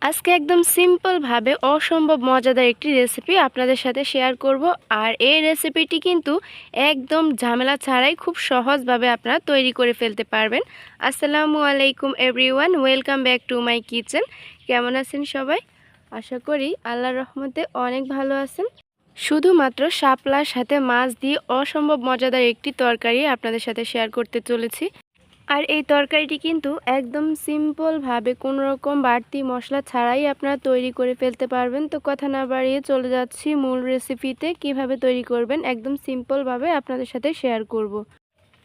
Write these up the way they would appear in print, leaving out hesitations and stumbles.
আজকে একদম সিম্পলভাবে অসম্ভব মজাদার একটি রেসিপি আপনাদের সাথে শেয়ার করব। আর এই রেসিপিটি কিন্তু একদম ঝামেলা ছাড়াই খুব সহজভাবে আপনারা তৈরি করে ফেলতে পারবেন। আসসালামু আলাইকুম everyone, welcome back to my kitchen. কেমন আছেন সবাই? আশা করি আল্লাহর রহমতে অনেক ভালো আছেন। শুধুমাত্র শাপলার সাথে মাছ দিয়ে অসম্ভব মজাদার একটি তরকারি আপনাদের সাথে শেয়ার করতে চলেছি। আর এই তরকারিটি কিন্তু একদম সিম্পলভাবে কোনো রকম বাড়তি মশলা ছাড়াই আপনারা তৈরি করে ফেলতে পারবেন। তো কথা না বাড়িয়ে চলে যাচ্ছি মূল রেসিপিতে। কিভাবে তৈরি করবেন একদম সিম্পলভাবে আপনাদের সাথে শেয়ার করব।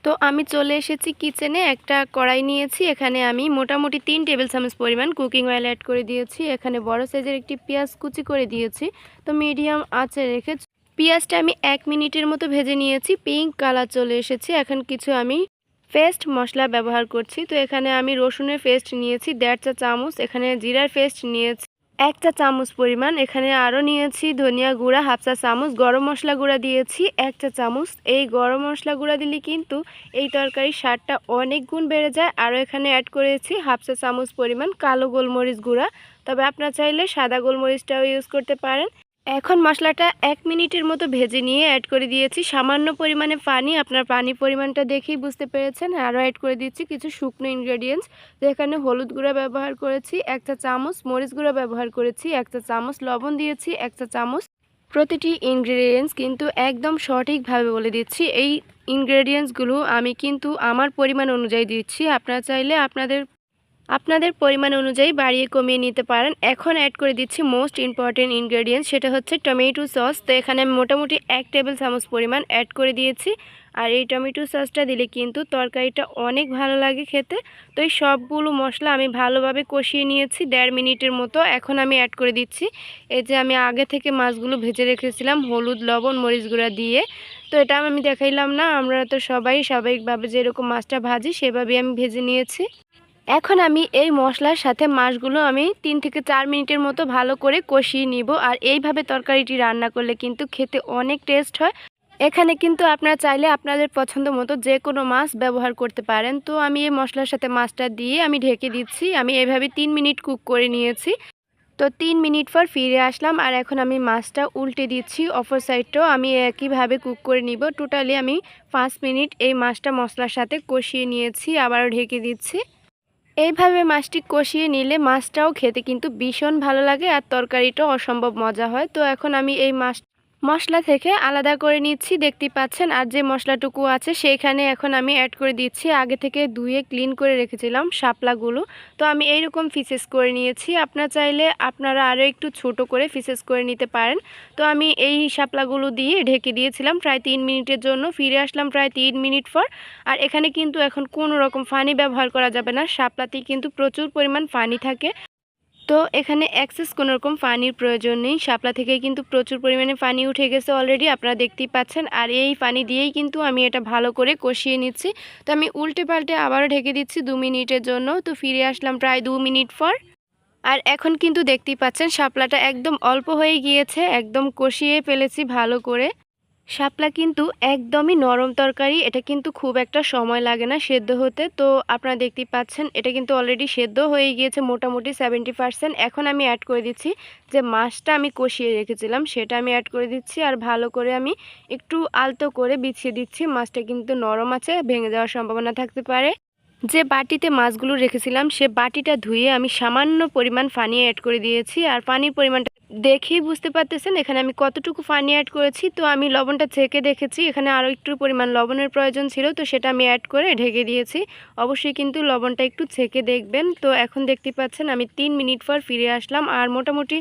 তো আমি চলে এসেছি কিচেনে। একটা কড়াই নিয়েছি, এখানে আমি মোটামুটি 3 টেবিল চামচ পরিমাণ কুকিং অয়েল অ্যাড করে দিয়েছি। এখানে বড় সাইজের একটি পেঁয়াজ কুচি করে দিয়েছি। তো মিডিয়াম আঁচে রেখে পেঁয়াজটা আমি 1 মিনিটের মতো ভেজে নিয়েছি। পিঙ্ক কালার চলে এসেছে। এখন কিছু আমি পেস্ট মশলা ব্যবহার করছি। তো এখানে আমি রসুনের পেস্ট নিয়েছি 1.5 চা চামচ, এখানে জিরার পেস্ট নিয়েছি 1 চা চামচ পরিমাণ, এখানে আরও নিয়েছি ধনিয়া গুঁড়া 1/2 চা চামচ, গরম মশলা গুঁড়া দিয়েছি 1 চা চামচ। এই গরম মশলা গুঁড়া দিলে কিন্তু এই তরকারির স্বাদটা অনেক গুণ বেড়ে যায়। আরও এখানে অ্যাড করেছি 1/2 চা চামচ পরিমাণ কালো গোলমরিচ গুঁড়া, তবে আপনারা চাইলে সাদা গোলমরিচটাও ইউজ করতে পারেন। এখন মশলাটা 1 মিনিটের মতো ভেজে নিয়ে অ্যাড করে দিয়েছি সামান্য পরিমাণে পানি। আপনার পানির পরিমাণটা দেখেই বুঝতে পেরেছেন। আরও অ্যাড করে দিচ্ছি কিছু শুকনো ইনগ্রেডিয়েন্টস। যেখানে হলুদ গুঁড়া ব্যবহার করেছি 1 চা চামচ, মরিচ গুঁড়া ব্যবহার করেছি 1 চা চামচ, লবণ দিয়েছি 1 চা চামচ। প্রতিটি ইনগ্রেডিয়েন্টস কিন্তু একদম সঠিকভাবে বলে দিচ্ছি। এই ইনগ্রেডিয়েন্টসগুলো আমি কিন্তু আমার পরিমাণ অনুযায়ী দিচ্ছি। আপনারা চাইলে আপনাদের পরিমাণ অনুযায়ী বাড়িয়ে কমিয়ে নিতে পারেন। এখন অ্যাড করে দিচ্ছি মোস্ট ইম্পর্টেন্ট ইনগ্রেডিয়েন্টস, সেটা হচ্ছে টমেটো সস। তো এখানে আমি মোটামুটি 1 টেবিল চামচ পরিমাণ অ্যাড করে দিয়েছি। আর এই টমেটো সসটা দিলে কিন্তু তরকারিটা অনেক ভালো লাগে খেতে। তো এই সবগুলো মশলা আমি ভালোভাবে কষিয়ে নিয়েছি 1.5 মিনিটের মতো। এখন আমি অ্যাড করে দিচ্ছি এই যে আমি আগে থেকে মাছগুলো ভেজে রেখেছিলাম হলুদ, লবণ, মরিচ গুঁড়া দিয়ে। তো এটা আমি দেখাইলাম না, আমরা তো সবাই স্বাভাবিকভাবে যেরকম মাছটা ভাজি সেভাবেই আমি ভেজে নিয়েছি। এখন আমি এই মশলার সাথে মাছগুলো আমি 3 থেকে 4 মিনিটের মতো ভালো করে কষিয়ে নিব। আর এইভাবে তরকারিটি রান্না করলে কিন্তু খেতে অনেক টেস্ট হয়। এখানে কিন্তু আপনারা চাইলে আপনাদের পছন্দ মতো যে কোনো মাছ ব্যবহার করতে পারেন। তো আমি এই মশলার সাথে মাছটা দিয়ে আমি ঢেকে দিচ্ছি। আমি এভাবে 3 মিনিট কুক করে নিয়েছি। তো 3 মিনিট পর ফিরে আসলাম। আর এখন আমি মাছটা উল্টে দিচ্ছি, অপর সাইডটাও আমি একইভাবে কুক করে নিব। টোটালি আমি 5 মিনিট এই মাছটা মশলার সাথে কষিয়ে নিয়েছি, আবারও ঢেকে দিচ্ছি। এইভাবে মাছটি কষিয়ে নিলে মাছটাও খেতে কিন্তু ভীষণ ভালো লাগে আর তরকারিটাও অসম্ভব মজা হয়। তো এখন আমি এই মশলা থেকে আলাদা করে নিচ্ছি, দেখতেই পাচ্ছেন। আর যে মশলাটুকু আছে সেইখানে এখন আমি অ্যাড করে দিচ্ছি আগে থেকে ধুয়ে ক্লিন করে রেখেছিলাম শাপলাগুলো। তো আমি এইরকম পিসেস করে নিয়েছি। আপনারা চাইলে আপনারা আরও একটু ছোট করে পিসেস করে নিতে পারেন। তো আমি এই শাপলাগুলো দিয়ে ঢেকে দিয়েছিলাম প্রায় 3 মিনিটের জন্য। ফিরে আসলাম প্রায় 3 মিনিট পর। আর এখানে কিন্তু এখন কোনো রকম পানি ব্যবহার করা যাবে না, শাপলাতেই কিন্তু প্রচুর পরিমাণ পানি থাকে। তো এখানে এক্সেস কোনো রকম পানির প্রয়োজন নেই, শাপলা থেকে কিন্তু প্রচুর পরিমাণে পানি উঠে গেছে অলরেডি, আপনারা দেখতেই পাচ্ছেন। আর এই পানি দিয়েই কিন্তু আমি এটা ভালো করে কষিয়ে নিচ্ছি। তো আমি উল্টে পাল্টে আবারও ঢেকে দিচ্ছি 2 মিনিটের জন্য। তো ফিরে আসলাম প্রায় 2 মিনিট পর। আর এখন কিন্তু দেখতেই পাচ্ছেন শাপলাটা একদম অল্প হয়ে গিয়েছে, একদম কষিয়ে ফেলেছি ভালো করে। শাপলা কিন্তু একদমই নরম তরকারি, এটা কিন্তু খুব একটা সময় লাগে না সেদ্ধ হতে। তো আপনারা দেখতেই পাচ্ছেন এটা কিন্তু অলরেডি সেদ্ধ হয়ে গিয়েছে মোটামুটি 70%। এখন আমি অ্যাড করে দিচ্ছি যে মাছটা আমি কষিয়ে রেখেছিলাম সেটা আমি অ্যাড করে দিচ্ছি। আর ভালো করে আমি একটু আলতো করে বিছিয়ে দিচ্ছি। মাছটা কিন্তু নরম আছে, ভেঙে যাওয়ার সম্ভাবনা থাকতে পারে। যে বাটিতে মাছগুলো রেখেছিলাম সে বাটিটা ধুয়ে আমি সামান্য পরিমাণ পানি অ্যাড করে দিয়েছি। আর পানির পরিমাণটা দেখেই বুঝতে পারতেছেন এখানে আমি কতটুকু পানি অ্যাড করেছি। তো আমি লবণটা চেখে দেখেছি, এখানে আরও একটু পরিমাণ লবণের প্রয়োজন ছিল, তো সেটা আমি অ্যাড করে ঢেকে দিয়েছি। অবশ্যই কিন্তু লবণটা একটু চেখে দেখবেন। তো এখন দেখতে পাচ্ছেন আমি 3 মিনিট পর ফিরে আসলাম। আর মোটামুটি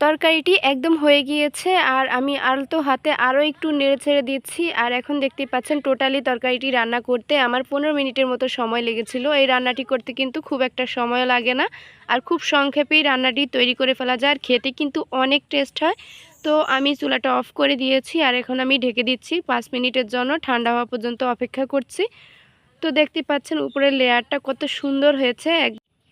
তরকারিটি একদম হয়ে গিয়েছে। আর আমি আলতো হাতে আরও একটু নেড়েচেড়ে দিচ্ছি। আর এখন দেখতেই পাচ্ছেন টোটালি তরকারিটি রান্না করতে আমার 15 মিনিটের মতো সময় লেগেছিল। এই রান্নাটি করতে কিন্তু খুব একটা সময় লাগে না, আর খুব সংক্ষেপেই রান্নাটি তৈরি করে ফেলা যায়, আর খেতে কিন্তু অনেক টেস্ট হয়। তো আমি চুলাটা অফ করে দিয়েছি। আর এখন আমি ঢেকে দিচ্ছি 5 মিনিটের জন্য, ঠান্ডা হওয়া পর্যন্ত অপেক্ষা করছি। তো দেখতে পাচ্ছেন উপরের লেয়ারটা কত সুন্দর হয়েছে।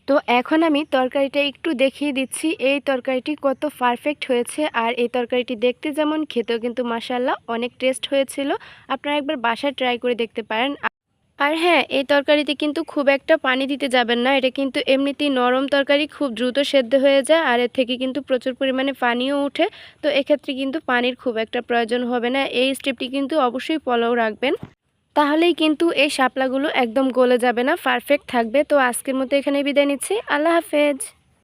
তো এখন আমি তরকারিটা একটু দেখিয়ে দিচ্ছি এই তরকারিটি কত পারফেক্ট হয়েছে। আর এই তরকারিটি দেখতে যেমন, খেতেও কিন্তু মাশাআল্লাহ অনেক টেস্ট হয়েছিল। আপনারা একবার বাসায় ট্রাই করে দেখতে পারেন। আর হ্যাঁ, এই তরকারিতে কিন্তু খুব একটা পানি দিতে যাবেন না। এটা কিন্তু এমনিতেই নরম তরকারি, খুব দ্রুত সেদ্ধ হয়ে যায়। আর এর থেকে কিন্তু প্রচুর পরিমাণে পানিও ওঠে। তো এক্ষেত্রে কিন্তু পানির খুব একটা প্রয়োজন হবে না। এই স্টেপটি কিন্তু অবশ্যই ফলো রাখবেন। তাহলেই কিন্তু এই শাপলাগুলো একদম গলে যাবে না, পারফেক্ট থাকবে। তো আজকের মতো এখানেই বিদায় নিচ্ছি। আল্লাহ হাফেজ।